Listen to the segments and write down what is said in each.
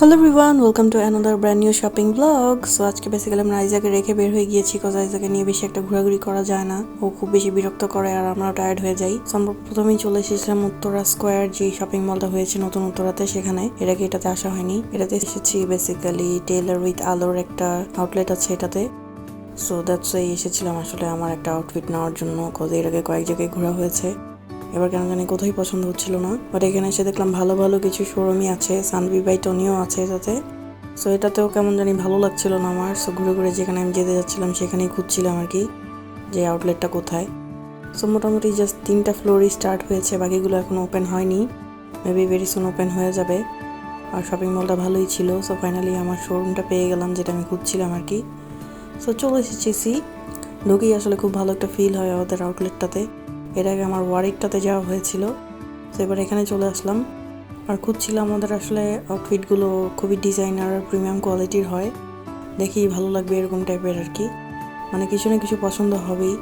Hello everyone, welcome to another brand new shopping blog. So আজকে basically আমরা আইজাকে রেখে বের হয়ে গিয়েছি, কজ আইজাকে নিয়ে বেশি একটা ঘোরাঘুরি করা যায় না, ও খুব বেশি বিরক্ত করে আর আমরাও টায়ার্ড হয়ে যাই। সো আমরা প্রথমেই চলে এসেছিলাম উত্তরা স্কোয়ার, যে শপিং মলটা হয়েছে নতুন উত্তরাতে, সেখানে। এটাতে আসা হয়নি, এটাতে এসেছি বেসিক্যালি টেইলর উইথ আলোর একটা আউটলেট আছে এটাতে। সো দ্যাটস ওয়াই এসেছিলাম আসলে আমার একটা আউটফিট নেওয়ার জন্য, কজ এর আগে কয়েক জায়গায় ঘোরা হয়েছে। এবার কেন জানি কোথায় পছন্দ হচ্ছিল না, বাট এখানে এসে দেখলাম ভালো ভালো কিছু শোরুমই আছে, সানভি বাই টনিও আছে এটাতে। সো এটাতেও কেমন জানি ভালো লাগছিল না আমার। সো ঘুরে ঘুরে যেখানে আমি যেতে যাচ্ছিলাম সেখানেই খুঁজছিলাম আর কি, যে আউটলেটটা কোথায়। সো মোটামুটি জাস্ট 3টা ফ্লোরই স্টার্ট হয়েছে, বাকিগুলো এখন ওপেন হয়নি, মেবি ভেরি সুন ওপেন হয়ে যাবে। আর শপিং মলটা ভালোই ছিল। সো ফাইনালি আমার শোরুমটা পেয়ে গেলাম, যেটা আমি খুঁজছিলাম আর কি। সো চলে এসেছি, ঢুকেই আসলে খুব ভালো একটা ফিল হয় আমাদের আউটলেটটাতে। এর আগে আমার ওয়ারিকটাতে যাওয়া হয়েছিল, তো এবার এখানে চলে আসলাম। আর খুঁজছিলাম, আমাদের আসলে আউটফিটগুলো খুবই ডিজাইনার আর প্রিমিয়াম কোয়ালিটির হয়, দেখি ভালো লাগবে এরকম টাইপের আর কি, মানে কিছু না কিছু পছন্দ হবেই।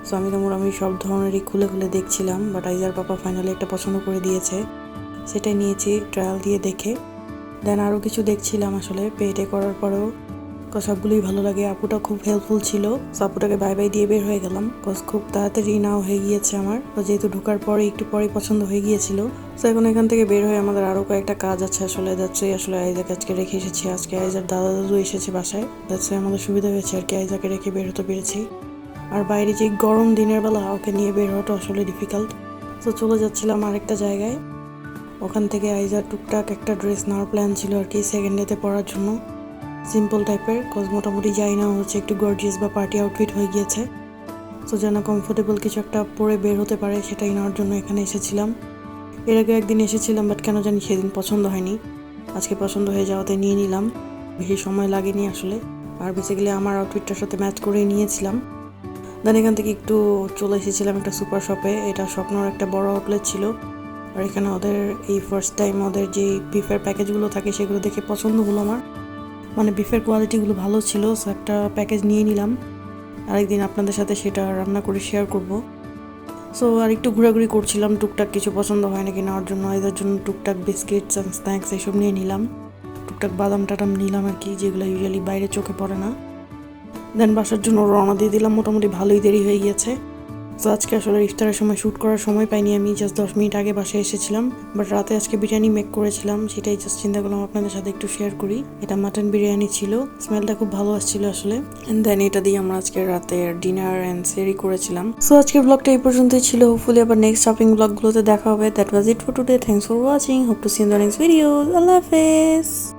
সো আমি তো মোটামুটি সব ধরনেরই খুলে খুলে দেখছিলাম, বাট আইজার পাপা ফাইনালি একটা পছন্দ করে দিয়েছে, সেটাই নিয়েছি ট্রায়াল দিয়ে দেখে। দেন আরও কিছু দেখছিলাম আসলে পেটে করার পরেও, সবগুলোই ভালো লাগে। আপুটা খুব হেল্পফুল ছিল, সো আপুটাকে বাই বাই দিয়ে বের হয়ে গেলাম, কজ খুব তাড়াতাড়ি নাও হয়ে গিয়েছে আমার, তো যেহেতু ঢোকার পরে একটু পরেই পছন্দ হয়ে গিয়েছিল। সো এখন এখান থেকে বের হয়ে আমাদের আরও কয়েকটা কাজ আছে আসলে, যাচ্ছে আসলে আইজাকে আজকে রেখে এসেছি। আজকে আইজার দাদা দাদু এসেছে বাসায়, যাচ্ছে আমাদের সুবিধা হয়েছে আর কি, আইজাকে রেখে বের হতে পেরেছি। আর বাইরে যে গরম দিনের বেলা ওকে নিয়ে বের হওয়াটা আসলে ডিফিকাল্ট। তো চলে যাচ্ছিলাম আরেকটা জায়গায়, ওখান থেকে আইজার টুকটাক একটা ড্রেস নেওয়ার প্ল্যান ছিল আর কি, সেকেন্ড ডেতে পরার জন্য, সিম্পল টাইপের, কজ মোটামুটি যাই না হচ্ছে একটু গর্জিয়াস বা পার্টি আউটফিট হয়ে গিয়েছে। সো যেন কমফোর্টেবল কিছু একটা পরে বের হতে পারে, সেটাই নেওয়ার জন্য এখানে এসেছিলাম। এর আগে একদিন এসেছিলাম, বাট কেন জানি সেদিন পছন্দ হয়নি, আজকে পছন্দ হয়ে যাওয়াতে নিয়ে নিলাম, বেশি সময় লাগেনি আসলে। আর বেসিক্যালি আমার আউটফিটটার সাথে ম্যাচ করেই নিয়েছিলাম। দেন এখান থেকে একটু চলে এসেছিলাম একটা সুপার শপে, এটা স্বপ্নর একটা বড় আউটলেট ছিল। আর এখানে ওদের এই ফার্স্ট টাইম ওদের যে বিফের প্যাকেজগুলো থাকে সেগুলো দেখে পছন্দ হলো আমার, মানে বিফের কোয়ালিটিগুলো ভালো ছিল। সো একটা প্যাকেজ নিয়ে নিলাম, আরেকদিন আপনাদের সাথে সেটা রান্না করে শেয়ার করব। সো আর একটু ঘোরাঘুরি করছিলাম, টুকটাক কিছু পছন্দ হয় নাকি নেওয়ার জন্য, এদের জন্য টুকটাক বিস্কিটস অ্যান্ড স্ন্যাক্স এসব নিয়ে নিলাম, টুকটাক বাদাম টাদাম নিলাম আর কি, যেগুলো ইউজুয়ালি বাইরে চোখে পড়ে না। দেন বাসার জন্য রওনা দিয়ে দিলাম, মোটামুটি ভালোই দেরি হয়ে গিয়েছে। তো আজকে আসলে ইফতারের সময় শ্যুট করার সময় পাইনি, আমি জাস্ট 10 মিনিট আগে বাসায় এসেছিলাম, বাট রাতে আজকে বিরিয়ানি মেক করেছিলাম, সেটাই জাস্ট চিন্তা করলাম আপনাদের সাথে একটু শেয়ার করি। এটা মাটন বিরিয়ানি ছিল, স্মেলটা খুব ভালো আসছিল আসলে। এন্ড দেন এটা দিয়ে আমরা আজকে রাতে ডিনার অ্যান্ড সেরি করেছিলাম। সো আজকের ব্লগটা এই পর্যন্তই ছিল, হোপফুলি আবার নেক্সট শপিং ব্লগগুলোতে দেখা হবে। That was it for today, thanks for watching, hope to see in the next video. আল্লাহ হাফেজ।